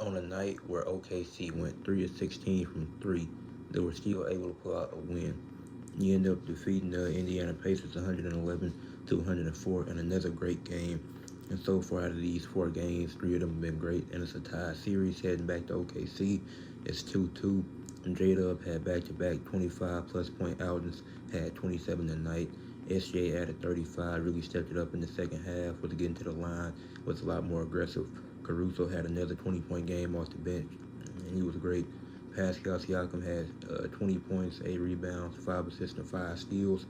on a night where OKC went 3 of 16 from three, they were still able to pull out a win. You end up defeating the Indiana Pacers 111 to 104 in another great game. And so far out of these four games, three of them have been great, and it's a tie series heading back to OKC. It's 2-2. And J-Dub had back-to-back 25-plus point outings, had 27 tonight. SJ added 35, really stepped it up in the second half, was getting to the line, was a lot more aggressive. Caruso had another 20-point game off the bench, and he was great. Pascal Siakam had 20 points, 8 rebounds, 5 assists, and 5 steals,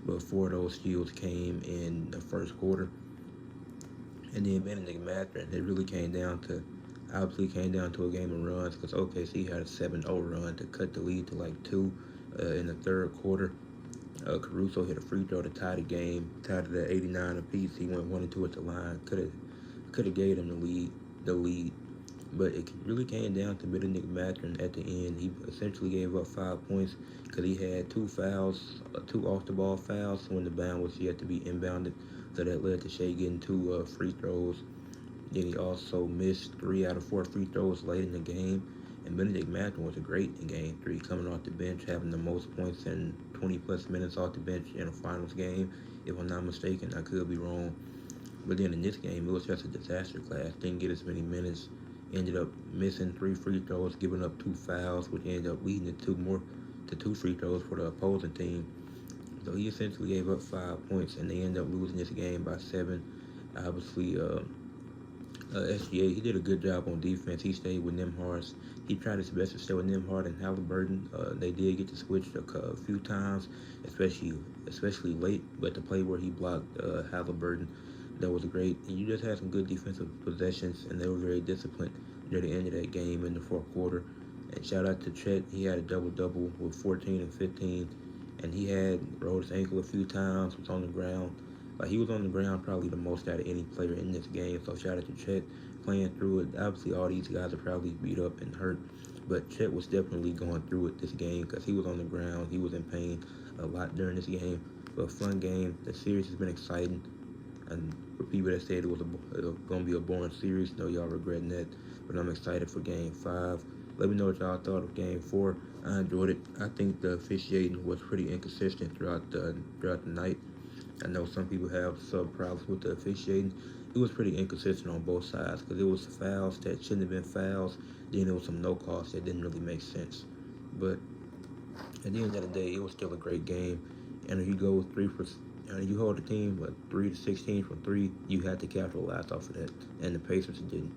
but 4 of those steals came in the first quarter. And then Benedict Mathurin, it really obviously came down to a game of runs because OKC had a 7-0 run to cut the lead to like 2 in the third quarter. Caruso hit a free throw to tie the game, tied it at 89 apiece. He went 1 and 2 at the line. Could have gave him the lead. But it really came down to Benedict Mathurin at the end. He essentially gave up 5 points because he had 2 fouls, 2 off-the-ball fouls when the bound was yet to be inbounded. So that led to Shai getting 2 free throws. Then he also missed 3 out of 4 free throws late in the game. And Benedict Mathurin was great in Game 3, coming off the bench, having the most points in 20-plus minutes off the bench in a finals game. If I'm not mistaken, I could be wrong. But then in this game, it was just a disaster class. Didn't get as many minutes. Ended up missing 3 free throws, giving up 2 fouls, which ended up leading to 2 free throws for the opposing team. So he essentially gave up 5 points, and they ended up losing this game by 7. Obviously, SGA, he did a good job on defense. He stayed with Nembhard. He tried his best to stay with Nembhard and Halliburton. They did get to switch a few times, especially late. But the play where he blocked Halliburton, that was great. And you just had some good defensive possessions, and they were very disciplined near the end of that game in the fourth quarter. And shout out to Chet. He had a double-double with 14 and 15. And he had rolled his ankle a few times, was on the ground. Like, he was on the ground probably the most out of any player in this game. So shout out to Chet playing through it. Obviously, all these guys are probably beat up and hurt. But Chet was definitely going through it this game because he was on the ground. He was in pain a lot during this game. But a fun game. The series has been exciting. And for people that said it was going to be a boring series, no, y'all regretting that. But I'm excited for Game 5. Let me know what y'all thought of Game 4. I enjoyed it. I think the officiating was pretty inconsistent throughout the night. I know some people have some problems with the officiating. It was pretty inconsistent on both sides because it was fouls that shouldn't have been fouls. Then there was some no calls that didn't really make sense. But at the end of the day, it was still a great game. And if you go with you hold the team 3 to 16 from 3, you had to capitalize off of that. And the Pacers didn't.